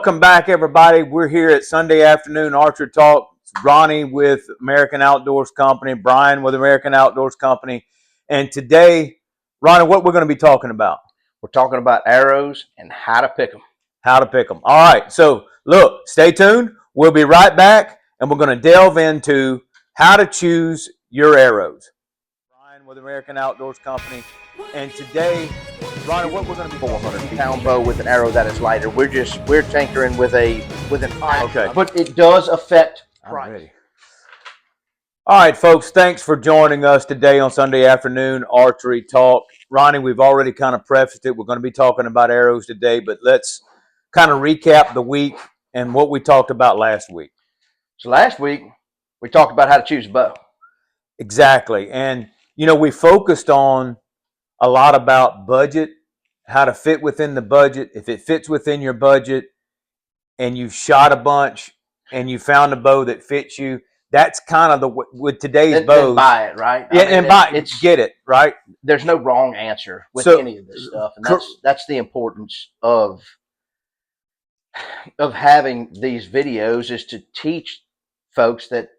Welcome back, everybody. We're here at Sunday Afternoon Archery Talk. It's Ronnie with American Outdoors Company, Brian with American Outdoors Company. And today, Ronnie, what we're going to be talking about? We're talking about arrows and how to pick them. How to pick them. All right. So, look, stay tuned. We'll be right back, and we're going to delve into how to choose your arrows. Brian with American Outdoors Company. And today, Ronnie, what we're going to be 400-pound bow with an arrow that is lighter. We're tinkering with an eye. Okay. But it does affect price. I'm ready. All right, folks, thanks for joining us today on Sunday Afternoon Archery Talk. Ronnie, we've already kind of prefaced it. We're going to be talking about arrows today, but let's kind of recap the week and what we talked about last week. So last week, we talked about how to choose a bow. Exactly. And, you know, we focused on a lot about budget, how to fit within the budget. If it fits within your budget and you've shot a bunch and you found a bow that fits you, that's kind of with today's bows. Then buy it, right? Yeah, and buy it. Get it, right? There's no wrong answer with any of this stuff. And that's the importance of having these videos, is to teach folks that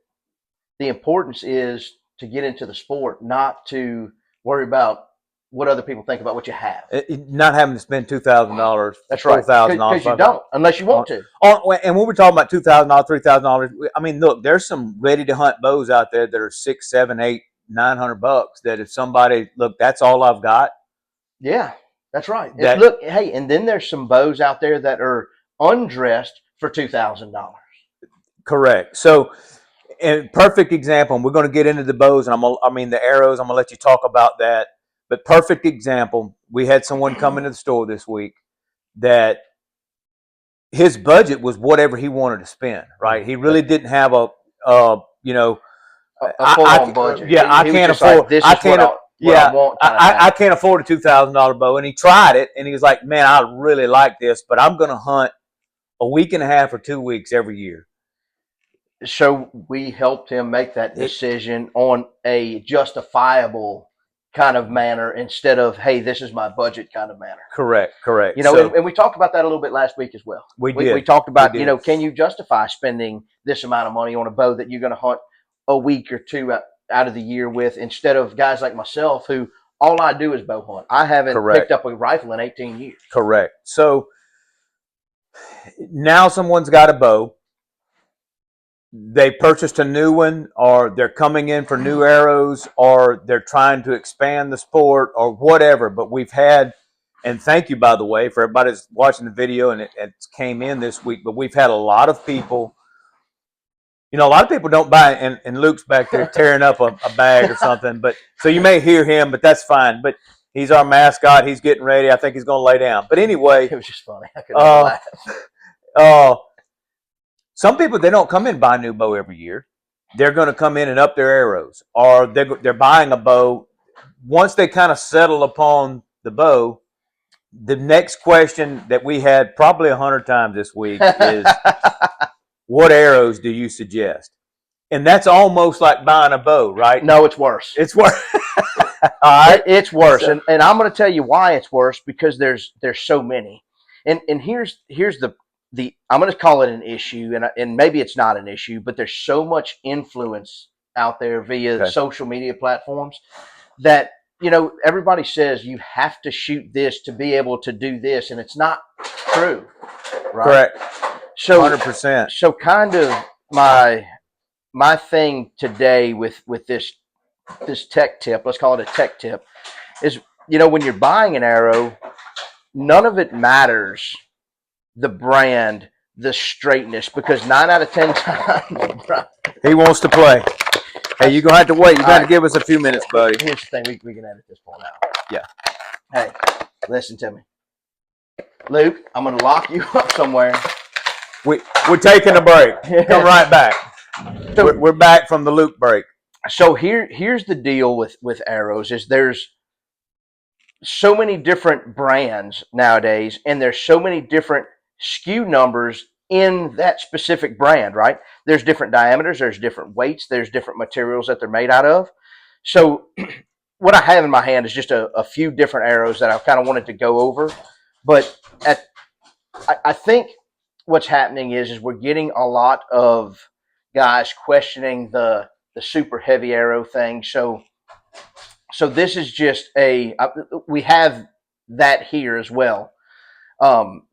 the importance is to get into the sport, not to worry about what other people think about what you have. Not having to spend $2,000. That's right. Because you don't, unless you want to. And when we're talking about $2,000, $3,000, I mean, look, there's some ready to hunt bows out there that are $600, $700, $800, $900. That if somebody, look, that's all I've got. Yeah, that's right. Look, hey, and then there's some bows out there that are undressed for $2,000. Correct. So, and perfect example. And we're going to get into the bows, and the arrows. I'm going to let you talk about that. But perfect example, we had someone come into the store this week that his budget was whatever he wanted to spend, right? He really didn't have a full-on budget. Yeah, I can't afford. I can't afford a $2,000 bow, and he tried it, and he was like, "Man, I really like this, but I'm going to hunt a week and a half or 2 weeks every year." So we helped him make that decision on a justifiable kind of manner, instead of, hey, this is my budget kind of manner. Correct. You know, and we talked about that a little bit last week as well. We talked about, you know, can you justify spending this amount of money on a bow that you're going to hunt a week or two out of the year with, instead of guys like myself who all I do is bow hunt. I haven't picked up a rifle in 18 years. Correct. So now someone's got a bow. They purchased a new one, or they're coming in for new arrows, or they're trying to expand the sport, or whatever. But we've had, and thank you, by the way, for everybody that's watching the video, and it came in this week, but we've had a lot of people, you know, a lot of people don't buy, and Luke's back there tearing up a bag or something, but so you may hear him, but that's fine. But he's our mascot. He's getting ready. I think he's going to lay down. But anyway. It was just funny. I couldn't laugh. Some people, they don't come in and buy a new bow every year. They're going to come in and up their arrows, or they're buying a bow. Once they kind of settle upon the bow, the next question that we had probably 100 times this week is, what arrows do you suggest? And that's almost like buying a bow, right? No, it's worse. It's worse. All right, it's worse, and I'm going to tell you why it's worse, because there's so many, and here's the I'm going to call it an issue, and maybe it's not an issue, but there's so much influence out there via social media platforms that, you know, everybody says you have to shoot this to be able to do this, and it's not true. Right? Correct. So 100%. So kind of my thing today with this tech tip, let's call it a tech tip, is, you know, when you're buying an arrow, none of it matters. The brand, the straightness, because 9 out of 10 times, he wants to play. Hey, you're going to have to wait. You're going to give us a few minutes, buddy. Here's the thing. We can edit this part out. Yeah. Hey, listen to me. Luke, I'm going to lock you up somewhere. We're taking a break. Come right back. We're back from the Luke break. So here's the deal with arrows, is there's so many different brands nowadays, and there's so many different SKU numbers in that specific brand, right? There's different diameters, there's different weights, there's different materials that they're made out of. So what I have in my hand is just a few different arrows that I kind of wanted to go over. But I think what's happening is we're getting a lot of guys questioning the super heavy arrow thing. So this is just we have that here as well. Um,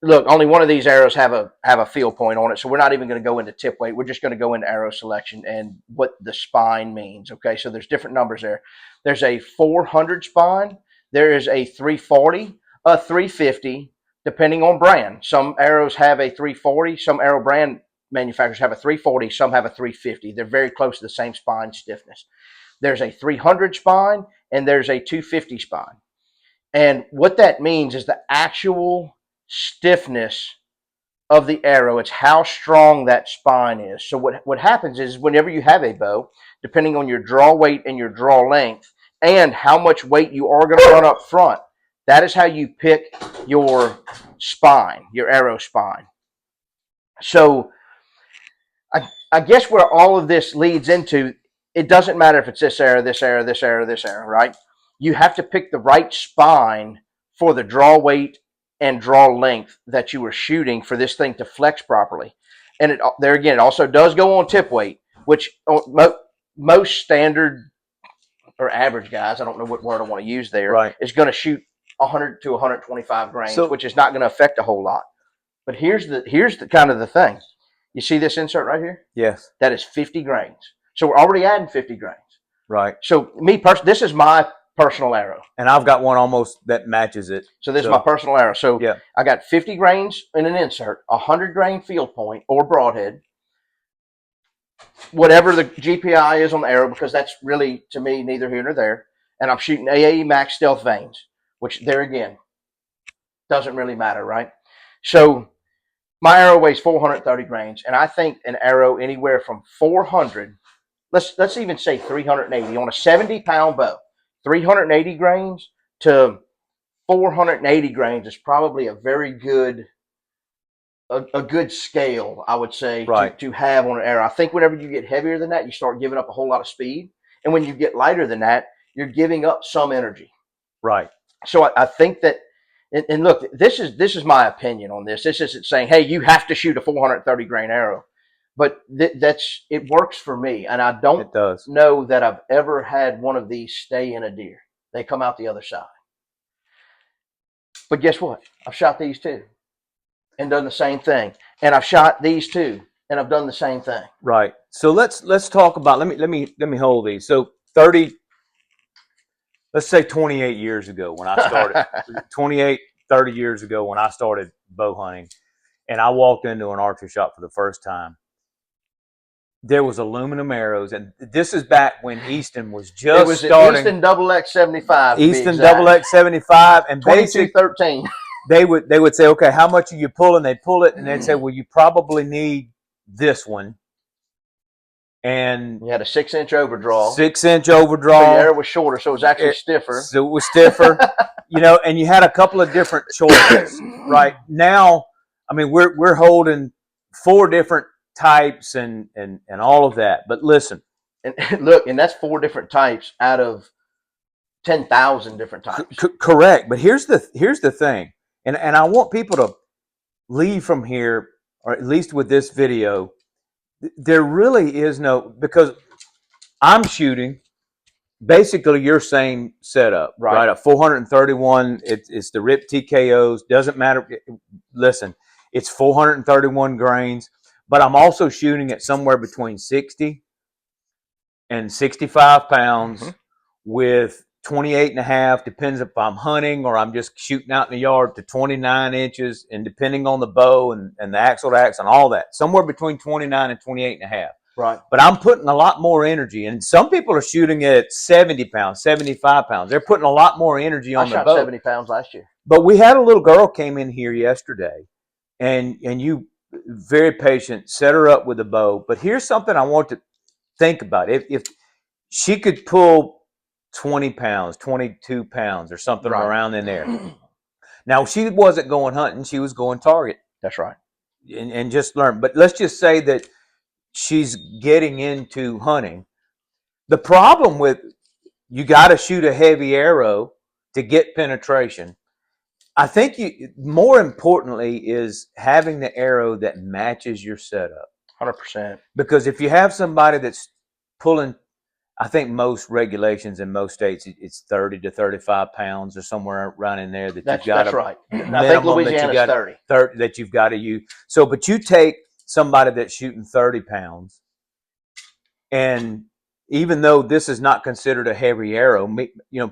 Look, only one of these arrows have a field point on it, so we're not even going to go into tip weight. We're just going to go into arrow selection and what the spine means. Okay, so there's different numbers there. There's a 400 spine. There is a 340, a 350, depending on brand. Some arrows have a 340. Some arrow brand manufacturers have a 340. Some have a 350. They're very close to the same spine stiffness. There's a 300 spine and there's a 250 spine. And what that means is the actual stiffness of the arrow. It's how strong that spine is. So what happens is whenever you have a bow, depending on your draw weight and your draw length and how much weight you are going to run up front, that is how you pick your spine, your arrow spine. So I guess where all of this leads into, it doesn't matter if it's this arrow, this arrow, this arrow, this arrow, right? You have to pick the right spine for the draw weight and draw length that you are shooting for this thing to flex properly. And it also does go on tip weight, which most standard or average guys, I don't know what word I want to use there, right, is going to shoot 100 to 125 grains, which is not going to affect a whole lot. But here's the kind of the thing. You see this insert right here? Yes. That is 50 grains. So we're already adding 50 grains. Right. So this is my personal arrow. And I've got one almost that matches it. So this is my personal arrow. So yeah. I got 50 grains in an insert, 100 grain field point or broadhead, whatever the GPI is on the arrow, because that's really, to me, neither here nor there. And I'm shooting AAE Max Stealth vanes, which there again, doesn't really matter, right? So my arrow weighs 430 grains, and I think an arrow anywhere from 400, let's even say 380 on a 70-pound bow, 380 grains to 480 grains is probably a very good, a good scale, I would say, right, to have on an arrow. I think whenever you get heavier than that, you start giving up a whole lot of speed, and when you get lighter than that, you're giving up some energy. Right. So I think that. And look, this is my opinion on this. This isn't saying, hey, you have to shoot a 430 grain arrow, but it works for me. And I don't know that I've ever had one of these stay in a deer. They come out the other side. But guess what? I've shot these too and done the same thing. And I've shot these too and I've done the same thing. Right. So let's talk about. Let me hold these. So 30. Let's say 28 years ago when I started, 30 years ago when I started bow hunting, and I walked into an archery shop for the first time. There was aluminum arrows, and this is back when Easton was just starting. Easton XX75. Easton XX75, and basically 2213. They would say, okay, how much are you pulling? They'd pull it, and they'd say, well, you probably need this one. And you had a 6-inch overdraw. 6-inch overdraw. So the arrow was shorter, so it was actually stiffer. So it was stiffer, and you had a couple of different choices. Right now, I mean, we're holding 4 different types and all of that. But listen, and look, and that's 4 different types out of 10,000 different types. Correct. But here's the thing, and I want people to leave from here, or at least with this video. There really is no, because I'm shooting basically your same setup, right? A 431, it's the RIP TKOs, doesn't matter. Listen, it's 431 grains, but I'm also shooting at somewhere between 60 and 65 pounds with 28 and a half, depends if I'm hunting or I'm just shooting out in the yard, to 29 inches, and depending on the bow and the axle to axle and all that, somewhere between 29 and 28 and a half. Right. But I'm putting a lot more energy, and some people are shooting at 70 pounds, 75 pounds. They're putting a lot more energy on the bow. I shot 70 pounds last year. But we had a little girl came in here yesterday, and you, very patient, set her up with a bow. But here's something I want to think about. If she could pull 20 pounds, 22 pounds, or something around in there. Now, she wasn't going hunting. She was going target. That's right. And just learn. But let's just say that she's getting into hunting. The problem with, you got to shoot a heavy arrow to get penetration. I think more importantly is having the arrow that matches your setup. 100%. Because if you have somebody that's pulling, I think most regulations in most states it's 30 to 35 pounds or somewhere around in there that you've got That's a right. I think minimum that you Louisiana's got 30. 30 that you've got to use. So, but you take somebody that's shooting 30 pounds, and even though this is not considered a heavy arrow,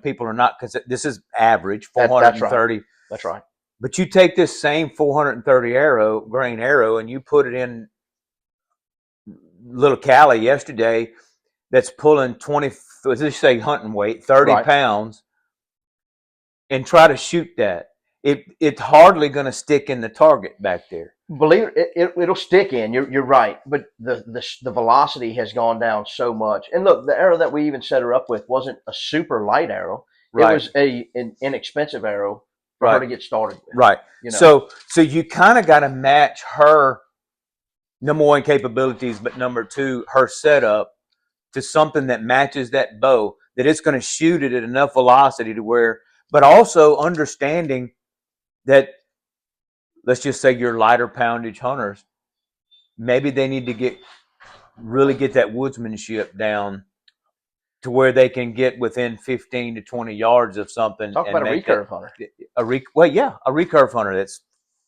people are not consider this is average That's right. 430. That's right. But you take this same 430 grain arrow and you put it in little Cali yesterday that's pulling 20, let's say hunting weight, 30 Right. pounds, and try to shoot that. It's hardly going to stick in the target back there. Believe it'll stick in. You're right, but the velocity has gone down so much. And look, the arrow that we even set her up with wasn't a super light arrow. Right. It was an inexpensive arrow for Right. her to get started with. Right. You know. So you kind of got to match her, number one, capabilities, but number two, her setup to something that matches that bow, that it's going to shoot it at enough velocity to where, but also understanding that, let's just say your lighter poundage hunters, maybe they need to really get that woodsmanship down to where they can get within 15 to 20 yards of something. Talk about a recurve hunter. A recurve hunter that's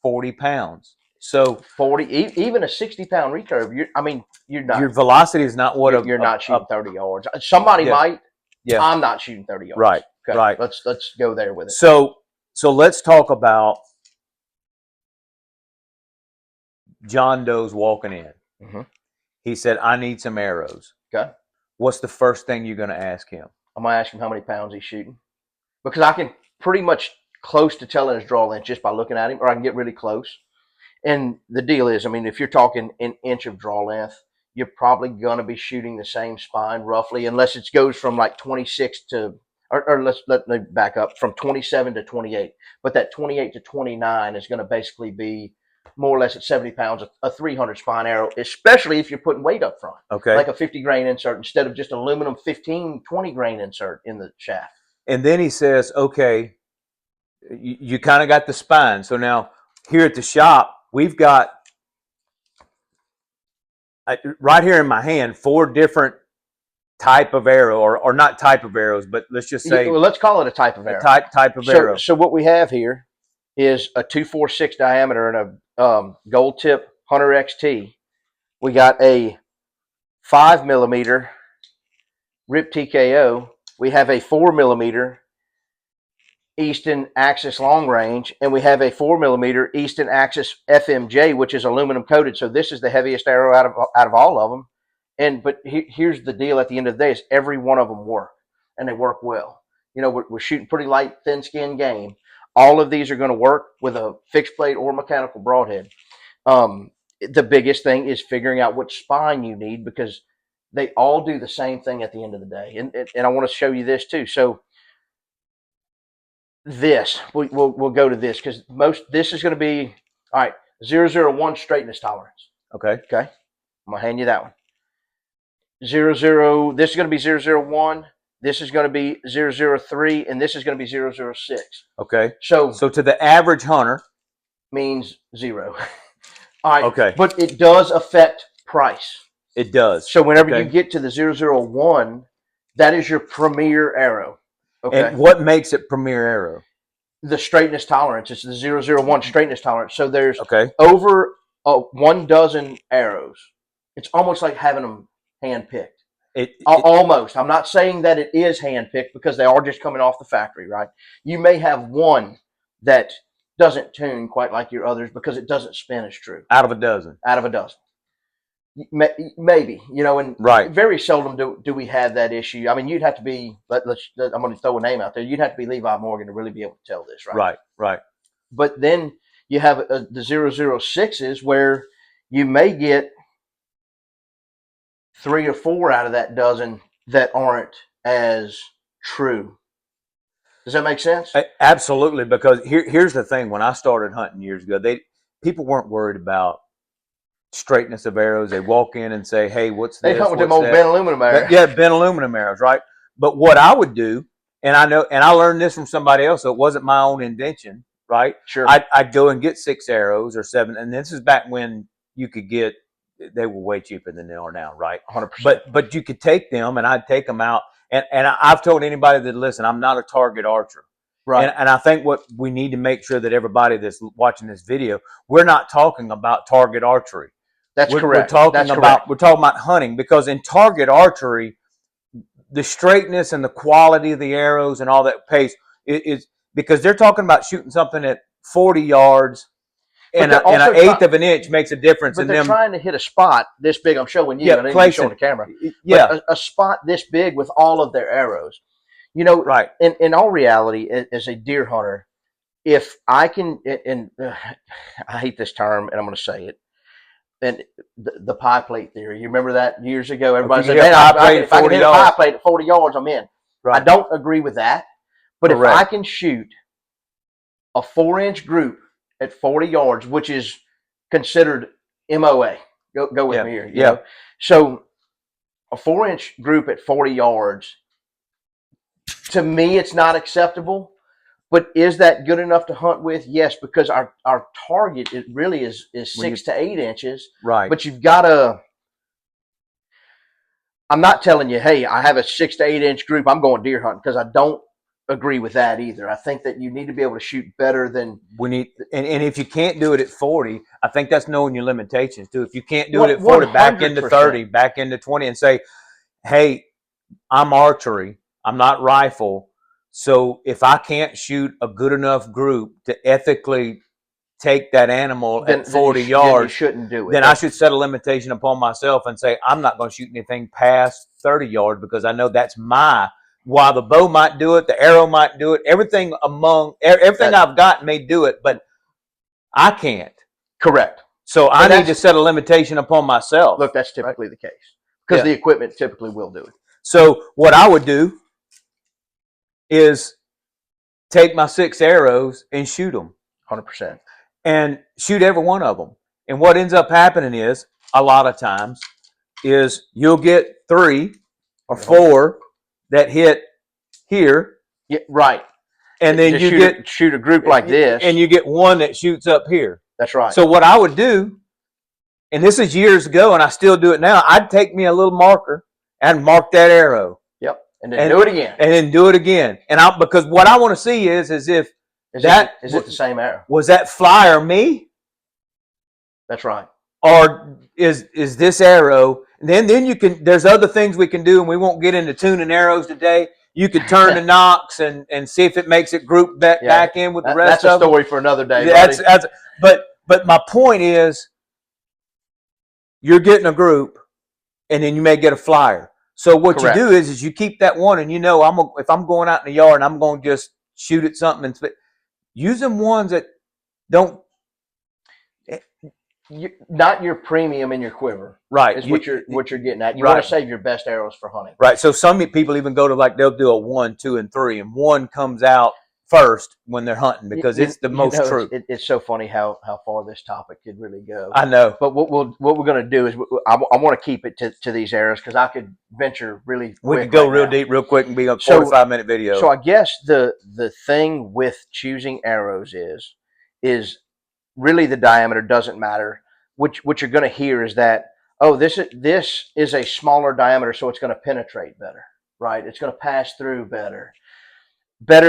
40 pounds. So 40, even a 60-pound recurve. You're not. Your velocity is not what you're not shooting 30 yards. Somebody might. Yeah. I'm not shooting 30 yards. Right. Okay. Right. Let's go there with it. So let's talk about John Doe's walking in. Mm-hmm. He said, "I need some arrows." Okay. What's the first thing you're going to ask him? I'm going to ask him how many pounds he's shooting, because I can pretty much close to telling his draw length just by looking at him, or I can get really close. And the deal is, if you're talking an inch of draw length, you're probably going to be shooting the same spine roughly, unless it goes from like 26 to, or let me back up, from 27 to 28. But that 28 to 29 is going to basically be more or less at 70 pounds, a 300 spine arrow, especially if you're putting weight up front. Okay. Like a 50 grain insert instead of just aluminum 15, 20 grain insert in the shaft. And then he says, okay, you kind of got the spine. So now here at the shop, we've got, right here in my hand, 4 different type of arrow, or not type of arrows, but let's just say, well, let's call it a type of arrow. Type of arrow. So what we have here is a 246 diameter and a gold tip Hunter XT. We got a 5mm Rip TKO. We have a 4mm Easton Axis long range, and we have a 4mm Easton Axis FMJ, which is aluminum coated. So this is the heaviest arrow out of all of them. But here's the deal: at the end of the day, is every one of them work, and they work well. We're shooting pretty light, thin skin game. All of these are going to work with a fixed blade or mechanical broadhead. The biggest thing is figuring out which spine you need, because they all do the same thing at the end of the day. And I want to show you this too. So we'll go to this, because this is going to be, all right, 001 straightness tolerance. Okay. I'm going to hand you that one. This is going to be 001. This is going to be 003, and this is going to be 006. Okay. So to the average hunter, means 0. All right. Okay. But it does affect price. It does. So whenever you get to the 001, that is your premier arrow. Okay. And what makes it premier arrow? The straightness tolerance. It's the 001 straightness tolerance. So there's over 1 dozen arrows. It's almost like having them hand-picked. Almost. I'm not saying that it is hand-picked, because they are just coming off the factory, right? You may have one that doesn't tune quite like your others because it doesn't spin as true. Out of a dozen. Maybe, and right. Very seldom do we have that issue. You'd have to be, I'm going to throw a name out there. You'd have to be Levi Morgan to really be able to tell this, right? Right. But then you have the 006s, where you may get 3 or 4 out of that dozen that aren't as true. Does that make sense? Absolutely, because here's the thing. When I started hunting years ago, people weren't worried about straightness of arrows. They walk in and say, "Hey, what's this?" They hunt with them old bent aluminum arrows. Yeah, bent aluminum arrows, right? But what I would do, and I learned this from somebody else, so it wasn't my own invention. right? Sure. I'd go and get 6 arrows or 7, and this is back when you could get, they were way cheaper than they are now, right? 100%. But you could take them, and I'd take them out, and I've told anybody that, listen, I'm not a target archer. Right. And I think what we need to make sure that everybody that's watching this video, we're not talking about target archery. That's correct. We're talking about hunting, because in target archery, the straightness and the quality of the arrows and all that pace is because they're talking about shooting something at 40 yards, and an eighth of an inch makes a difference. But in they're them trying to hit a spot this big. I'm showing you. Yeah, I didn't even show the camera. Yeah, but a spot this big with all of their arrows. You know, right. In all reality, as a deer hunter, if I can, and I hate this term, and I'm going to say it, and the pie plate theory. You remember that years ago? Everybody said, "Man, if I can hit a pie plate at 40 yards, I'm in." Right. I don't agree with that. But Correct. If I can shoot a 4-inch group at 40 yards, which is considered MOA, go with me here. You know? So a 4-inch group at 40 yards, to me, it's not acceptable. But is that good enough to hunt with? Yes, because our target, it really is 6 to 8 inches. Right. But you've got to, I'm not telling you, hey, I have a 6 to 8 inch group, I'm going deer hunting, because I don't agree with that either. I think that you need to be able to shoot better than we need. And if you can't do it at 40, I think that's knowing your limitations too. If you can't do it at 40, 100%. Back into 30, back into 20, and say, hey, I'm archery, I'm not rifle. So if I can't shoot a good enough group to ethically take that animal at 40 yards, then you shouldn't do it. Then I should set a limitation upon myself and say, I'm not going to shoot anything past 30 yards, because I know that's while the bow might do it, the arrow might do it, everything I've got may do it, but I can't. Correct. So I need to set a limitation upon myself. Look, that's typically the case, because the equipment typically will do it. So what I would do is take my 6 arrows and shoot them. 100%. And shoot every one of them. And what ends up happening is, a lot of times, is you'll get 3 or 4 that hit here. Yeah, right. And then you shoot a group like this. And you get 1 that shoots up here. That's right. So what I would do, and this is years ago, and I still do it now, I'd take me a little marker and mark that arrow. Yep. And then do it again. And then do it again. And because what I want to see is if is it the same arrow? Was that flyer me? That's right. Or is this arrow? And then you can. There's other things we can do, and we won't get into tuning arrows today. You could turn the nocks and see if it makes it group back in with the rest of them. That's a story for another day. But my point is, you're getting a group, and then you may get a flyer. So what you do is you keep that one, and if I'm going out in the yard and I'm going to just shoot at something and use them ones that don't. Not your premium in your quiver, right? Is what you're getting at. You want to save your best arrows for hunting, right? So some people even go to they'll do a 1, 2, and 3, and 1 comes out first when they're hunting, because it's the most true. It's so funny how far this topic could really go. I know, but what we're going to do is I want to keep it to these arrows, because I could venture really. We could go real deep, real quick, and be a 45-minute video. So I guess the thing with choosing arrows is really the diameter doesn't matter. What you're going to hear is that, oh, this is a smaller diameter, so it's going to penetrate better, right? It's going to pass through better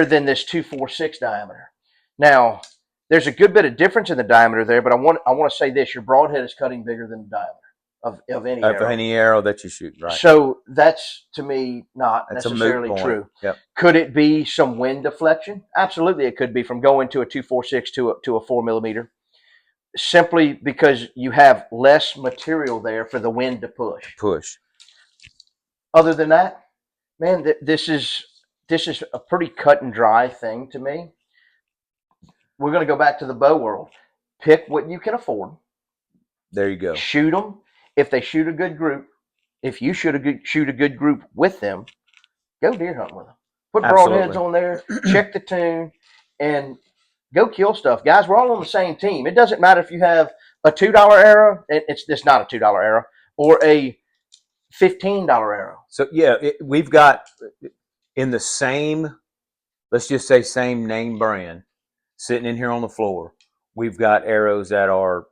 than this 246 diameter. Now, there's a good bit of difference in the diameter there, but I want to say this: your broadhead is cutting bigger than the diameter of any arrow. Of any arrow that you shoot, right? So that's, to me, not necessarily true. Yep. Could it be some wind deflection? Absolutely, it could be, from going to a 246 to a 4mm. Simply because you have less material there for the wind to push. Other than that, man, this is a pretty cut and dry thing to me. We're going to go back to the bow world. Pick what you can afford. There you go. Shoot them. If they shoot a good group, if you shoot a good group with them, go deer hunt with them. Put broadheads on there. Check the tune, and go kill stuff. Guys, we're all on the same team. It doesn't matter if you have a $2 arrow. It's not a $2 arrow, or a $15 arrow. So, yeah, we've got in the same, let's just say same name brand, sitting in here on the floor. We've got arrows that are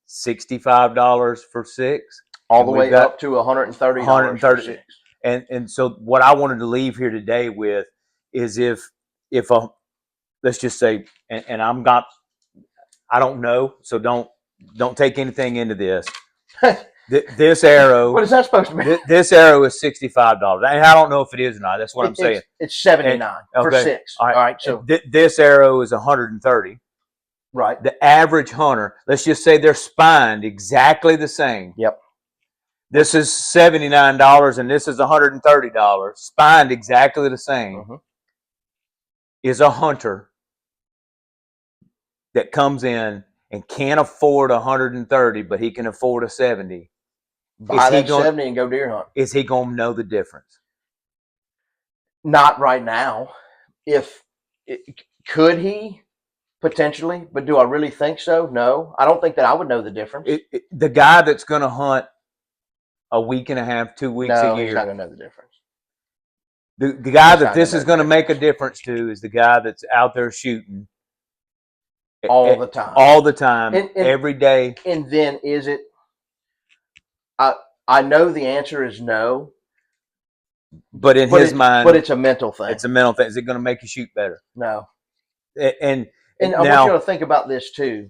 $65 for 6, all and the we've way got up to $130 for 130. 6. And so what I wanted to leave here today with is if a, let's just say, and I don't know, so don't take anything into this. This arrow, What is that supposed to mean? this arrow is $65, and I don't know if it is or not. That's what I'm saying. It's $79 for okay, 6. all right. So This arrow is 130. right. The average hunter, let's just say they're spined exactly the same. Yep. This is $79 and this is $130, spined exactly the same. Mm-hmm. Is a hunter that comes in and can't afford 130, but he can afford a 70. Buy that 70 and go deer hunt. Is he going to know the difference? Not right now. Could he? Potentially, but do I really think so? No, I don't think that I would know the difference. The guy that's going to hunt a week and a half, 2 weeks a year, he's not going to know the difference. The guy that this is going to make a difference to is the guy that's out there shooting all the time, and every day. And then is it? I know the answer is no, but in his mind, but it's a mental thing. It's a mental thing. Is it going to make you shoot better? No. And I want you to think about this too,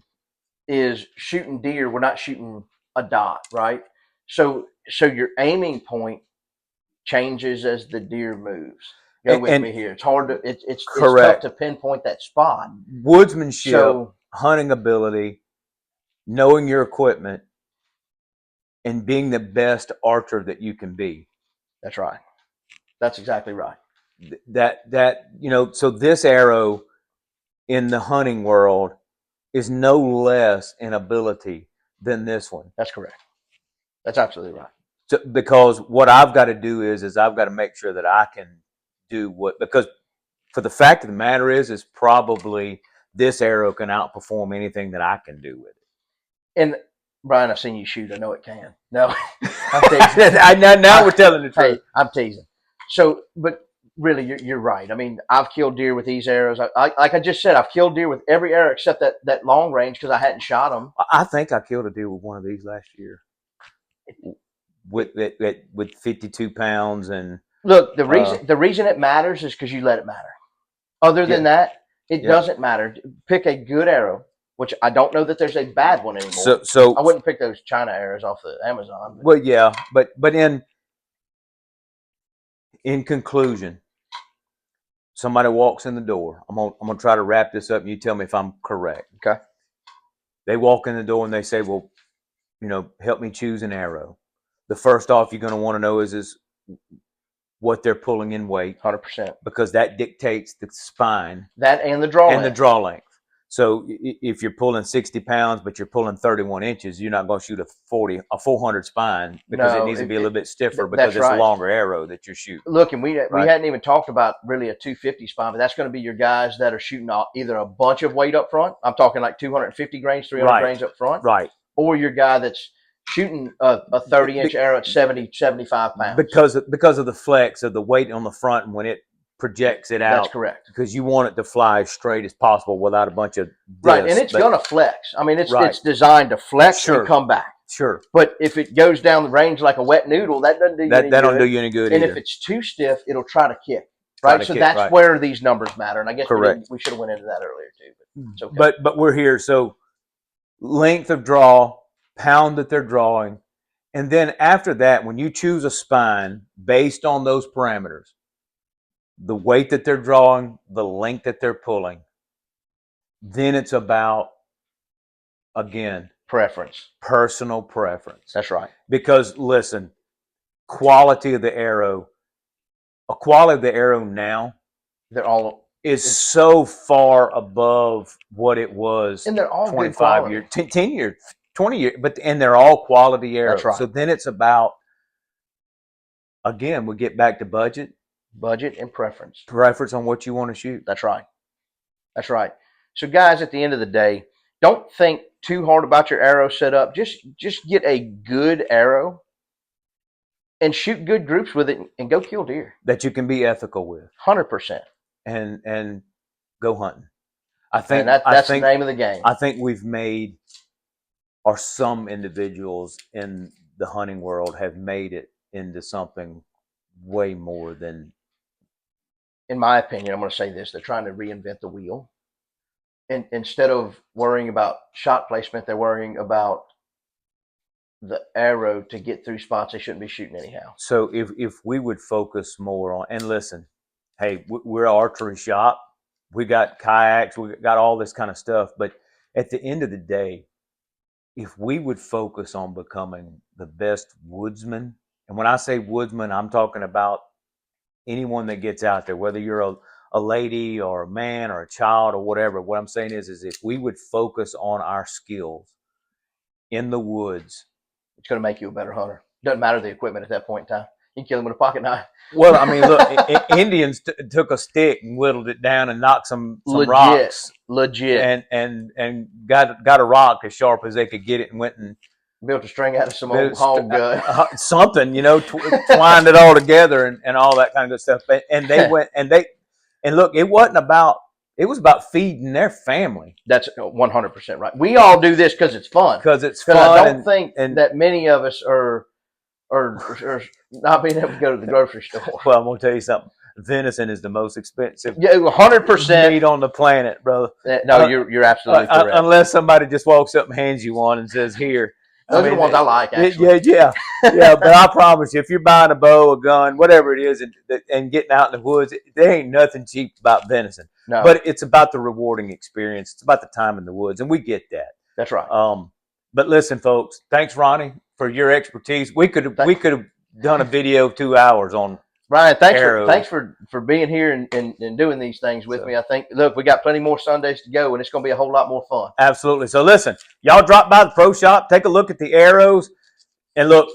is shooting deer, we're not shooting a dot, right? So your aiming point changes as the deer moves. Go with me here. It's hard to it's tough to pinpoint that spot. Woodsmanship, hunting ability, knowing your equipment, and being the best archer that you can be. That's right. That's exactly right. So this arrow in the hunting world is no less in ability than this one. That's correct. That's absolutely right. So, because what I've got to do is I've got to make sure that I can do because for the fact of the matter is probably this arrow can outperform anything that I can do with it. And Brian, I've seen you shoot. I know it can. No, I'm teasing. now we're telling the truth. Hey, I'm teasing. So, but really, you're right. I mean, I've killed deer with these arrows. Like I just said, I've killed deer with every arrow except that long range because I hadn't shot them. I think I killed a deer with one of these last year with 52 pounds. And look, the reason it matters is because you let it matter. Other than that, it doesn't matter. Pick a good arrow, which I don't know that there's a bad one anymore. So I wouldn't pick those China arrows off the Amazon. Well, yeah, but in conclusion, somebody walks in the door. I'm gonna try to wrap this up, and you tell me if I'm correct. Okay. They walk in the door and they say, "Well, help me choose an arrow." The first off, you're going to want to know is what they're pulling in weight, 100%, because that dictates the spine, that and the draw length. So if you're pulling 60 pounds, but you're pulling 31 inches, you're not going to shoot a 400 spine because it needs to be a little bit stiffer because it's a longer arrow that you're shooting. Look, and we hadn't even talked about really a 250 spine, but that's going to be your guys that are shooting either a bunch of weight up front. I'm talking like 250 grains, 300 grains up front. Right. Or your guy that's shooting a 30-inch arrow at 70, 75 pounds. Because of the flex of the weight on the front and when it projects it out. That's correct. Because you want it to fly as straight as possible without a bunch of discs. Right, and it's going to flex. I mean, it's designed to flex and come back. Sure. But if it goes down the range like a wet noodle, that doesn't do you any good. That don't do you any good and either. if it's too stiff, it'll try to kick. Right, so that's where these numbers matter. And I guess we should have went into that earlier too. But it's okay. But we're here. So length of draw, pound that they're drawing. And then after that, when you choose a spine based on those parameters, the weight that they're drawing, the length that they're pulling, then it's about, again, personal preference. That's right. Because listen, quality of the arrow now, they're all is so far above what it was, and they're all 25 years, 10 years, 20 years, and they're all quality arrows. That's right. So then it's about, again, we get back to budget and preference on what you want to shoot. That's right. So guys, at the end of the day, don't think too hard about your arrow setup. Just get a good arrow and shoot good groups with it and go kill deer that you can be ethical with. 100%. And go hunting. I think that's the name of the game. I think we've made, or some individuals in the hunting world have made it into something way more than. In my opinion, I'm going to say this: they're trying to reinvent the wheel, and instead of worrying about shot placement, they're worrying about the arrow to get through spots they shouldn't be shooting anyhow. So if we would focus more on, and listen, hey, we're an archery shop. We got kayaks, we got all this kind of stuff. But at the end of the day, if we would focus on becoming the best woodsman, and when I say woodsman, I'm talking about anyone that gets out there, whether you're a lady or a man or a child or whatever. What I'm saying is if we would focus on our skills in the woods, it's going to make you a better hunter. Doesn't matter the equipment at that point in time. You can kill them with a pocket knife. Well, I mean, look, Indians took a stick and whittled it down and knocked some rocks, and got a rock as sharp as they could get it, and went and built a string out of some old hog gun, something, twined it all together and all that kind of good stuff. And they went and look, it wasn't about. It was about feeding their family. That's 100% right. We all do this because it's fun. Because it's fun. I don't think that many of us are not being able to go to the grocery store. Well, I'm going to tell you something. Venison is the most expensive 100% meat on the planet, brother. No, you're absolutely correct. Unless somebody just walks up and hands you one and says, "Here." Those are the ones I like, actually. Yeah. But I promise you, if you're buying a bow, a gun, whatever it is, and getting out in the woods, there ain't nothing cheap about venison. No. But it's about the rewarding experience. It's about the time in the woods, and we get that. That's right. But listen, folks, thanks, Ronnie, for your expertise. We could have done a video of 2 hours on Ryan. Thanks for being here and doing these things with me. I think, look, we got plenty more Sundays to go, and it's going to be a whole lot more fun. Absolutely. So listen, y'all drop by the pro shop, take a look at the arrows, and look,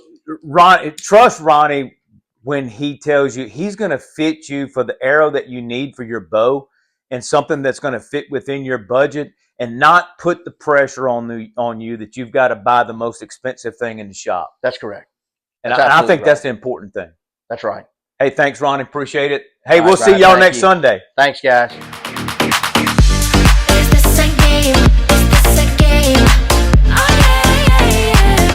trust Ronnie when he tells you he's going to fit you for the arrow that you need for your bow, and something that's going to fit within your budget, and not put the pressure on you that you've got to buy the most expensive thing in the shop. That's correct. And I think that's the important thing. That's right. Hey, thanks, Ronnie. Appreciate it. Hey, we'll see y'all next Sunday. Thanks, guys.